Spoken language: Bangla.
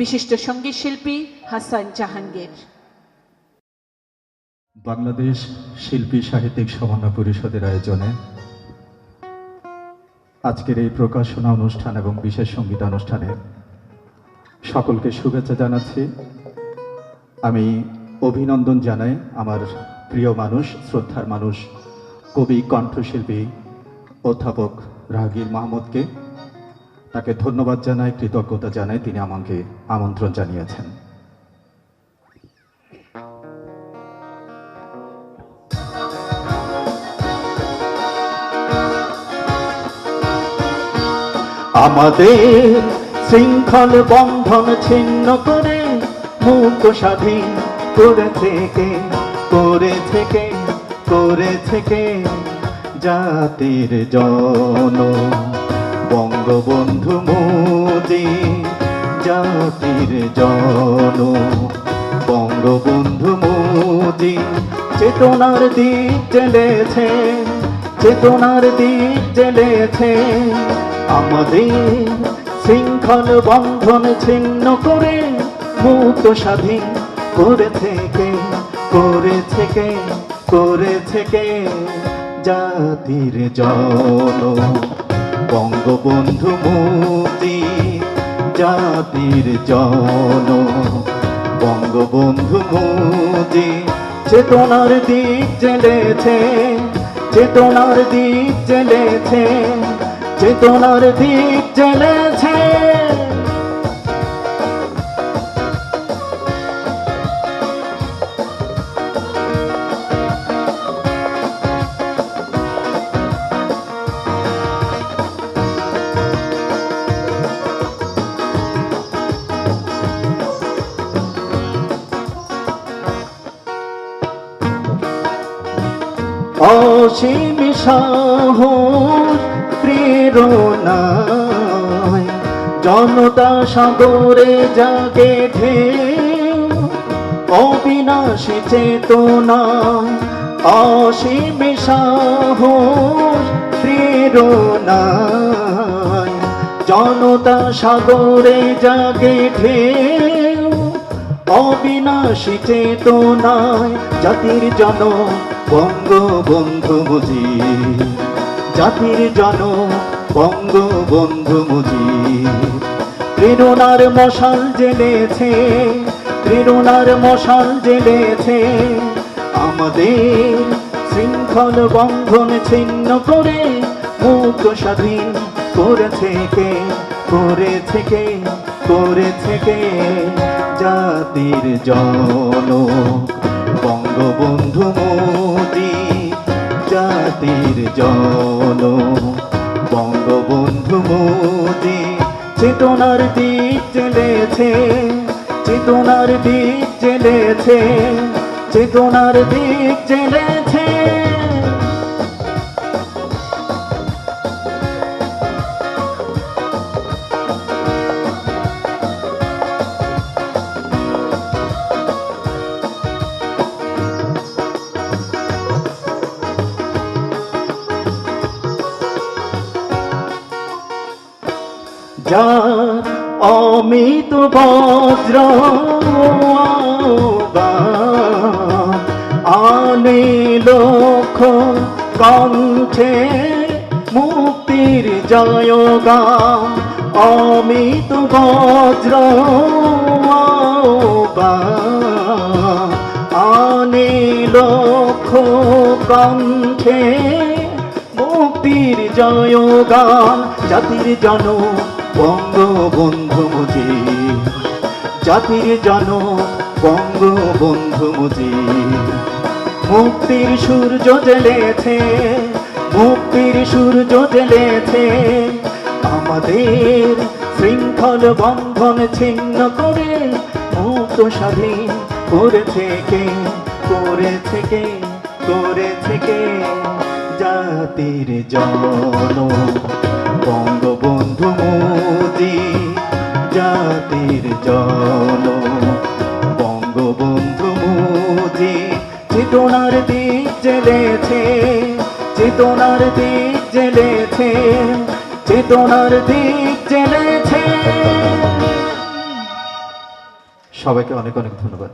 বিশিষ্ট সঙ্গীত শিল্পী হাসান জাহাঙ্গীর। বাংলাদেশ শিল্পী সাহিত্যিক সমন্বয় পরিষদের আয়োজনে আজকের এই প্রকাশনা অনুষ্ঠান এবং বিশেষ সঙ্গীতানুষ্ঠানে সকলকে শুভেচ্ছা জানাচ্ছি। আমি অভিনন্দন জানাই আমার প্রিয় মানুষ, শ্রদ্ধার মানুষ, কবি কণ্ঠশিল্পী অধ্যাপক রাহাগীর মাহমুদকে। তাকে ধন্যবাদ জানাই, কৃতজ্ঞতা জানাই, তিনি আমাকে আমন্ত্রণ জানিয়েছেন। আমাদের শৃঙ্খল বন্ধন ছিন্ন করে মুক্ত স্বাধীন করে থেকে জাতির জন বঙ্গবন্ধু মোদি, জাতির জন বঙ্গবন্ধু মোদি। চেতনার দিক জ্বেলেছে আমাদের শৃঙ্খল বন্ধন ছিন্ন করে মুক্ত স্বাধীন করে থেকে জাতির জন বঙ্গবন্ধু মোদি, জাতির জন বঙ্গবন্ধু মোদি। চেতনার দিক জ্বেলেছে অসীম সাহস প্রেরণায় জনতা সাগরে জাগে ঢেউ, অবিনাশী চেতনায় অসীম সাহস প্রেরণায় জনতা সাগরে জাগে ঢেউ, অবিনাশী চেতনায় জাতির জন বঙ্গবন্ধু মুজিব, জাতির জন বঙ্গবন্ধু মুজিব। প্রেরণার মশাল জ্বেলেছে আমাদের শৃঙ্খল বন্ধন ছিন্ন করে মুক্ত স্বাধীন করে থেকে জাতির জন বঙ্গবন্ধু মোদি, জাতির জন বঙ্গবন্ধু মোদি। চেতনার দিক জ্বেলেছে যার অমিত বজ্র আনে লক্ষ কণ্ঠে মুক্তির জয়গান, অমিত বজ্র আনে লক্ষ কণ্ঠে মুক্তির জয়গান। জাতির জন বঙ্গবন্ধু মুজিব, জাতির জন বঙ্গবন্ধু মুজিব। মুক্তির সূর্য জ্বেলেছে আমাদের শৃঙ্খল বন্ধন ছিন্ন করে মুক্ত স্বাধীন করে থেকে জাতির জন বঙ্গবন্ধু মোদি, জাতির জন বঙ্গবন্ধু মোদি। চেতনার দিক জ্বেলেছে সবাইকে অনেক অনেক ধন্যবাদ।